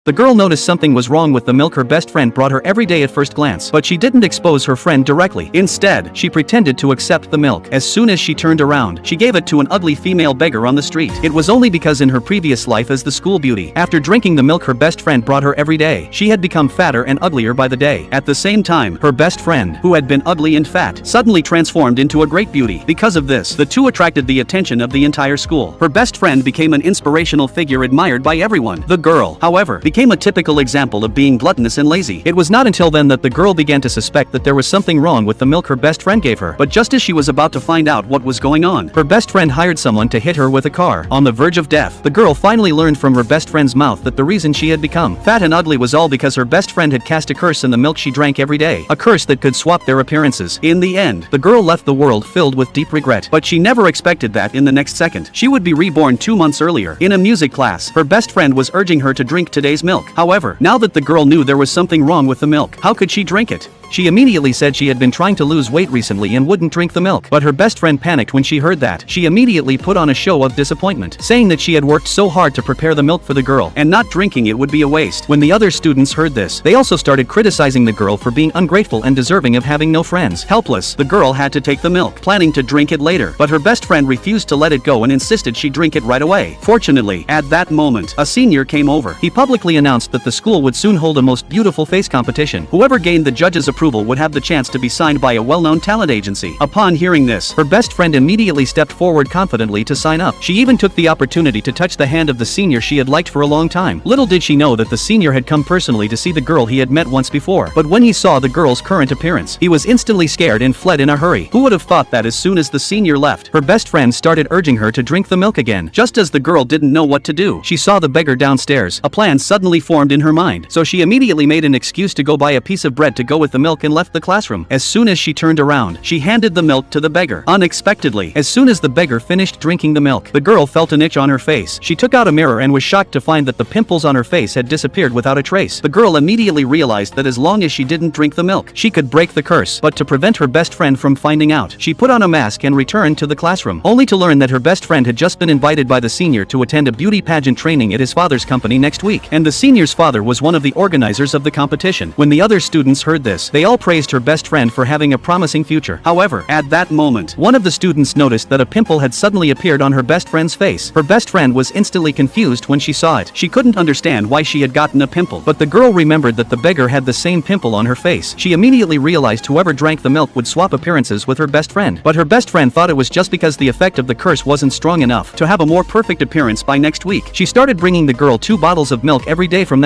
The girl noticed something was wrong with the milk her best friend brought her every day at first glance, but she didn't expose her friend directly. Instead, she pretended to accept the milk. As soon as she turned around, she gave it to an ugly female beggar on the street. It was only because in her previous life as the school beauty, after drinking the milk her best friend brought her every day, she had become fatter and uglier by the day. At the same time, her best friend, who had been ugly and fat, suddenly transformed into a great beauty. Because of this, the two attracted the attention of the entire school. Her best friend became an inspirational figure admired by everyone. The girl, however, became a typical example of being gluttonous and lazy. It was not until then that the girl began to suspect that there was something wrong with the milk her best friend gave her. But just as she was about to find out what was going on, her best friend hired someone to hit her with a car. On the verge of death, the girl finally learned from her best friend's mouth that the reason she had become fat and ugly was all because her best friend had cast a curse in the milk she drank every day. A curse that could swap their appearances. In the end, the girl left the world filled with deep regret. But she never expected that in the next second, she would be reborn 2 months earlier. In a music class, her best friend was urging her to drink today's milk. However, now that the girl knew there was something wrong with the milk, how could she drink it? She immediately said she had been trying to lose weight recently and wouldn't drink the milk. But her best friend panicked when she heard that. She immediately put on a show of disappointment, saying that she had worked so hard to prepare the milk for the girl, and not drinking it would be a waste. When the other students heard this, they also started criticizing the girl for being ungrateful and deserving of having no friends. Helpless, the girl had to take the milk, planning to drink it later. But her best friend refused to let it go and insisted she drink it right away. Fortunately, at that moment, a senior came over. He publicly announced that the school would soon hold a most beautiful face competition. Whoever gained the judges' approval would have the chance to be signed by a well-known talent agency. Upon hearing this, her best friend immediately stepped forward confidently to sign up. She even took the opportunity to touch the hand of the senior she had liked for a long time. Little did she know that the senior had come personally to see the girl he had met once before. But when he saw the girl's current appearance, he was instantly scared and fled in a hurry. Who would have thought that as soon as the senior left, her best friend started urging her to drink the milk again. Just as the girl didn't know what to do, she saw the beggar downstairs. A plan suddenly formed in her mind, so she immediately made an excuse to go buy a piece of bread to go with the milk and left the classroom. As soon as she turned around, she handed the milk to the beggar. Unexpectedly, as soon as the beggar finished drinking the milk, the girl felt an itch on her face. She took out a mirror and was shocked to find that the pimples on her face had disappeared without a trace. The girl immediately realized that as long as she didn't drink the milk, she could break the curse. But to prevent her best friend from finding out, she put on a mask and returned to the classroom, only to learn that her best friend had just been invited by the senior to attend a beauty pageant training at his father's company next week, and the senior's father was one of the organizers of the competition. When the other students heard this, they all praised her best friend for having a promising future. However, at that moment, one of the students noticed that a pimple had suddenly appeared on her best friend's face. Her best friend was instantly confused when she saw it. She couldn't understand why she had gotten a pimple, but the girl remembered that the beggar had the same pimple on her face. She immediately realized whoever drank the milk would swap appearances with her best friend. But her best friend thought it was just because the effect of the curse wasn't strong enough to have a more perfect appearance by next week. She started bringing the girl 2 bottles of milk every day from then on.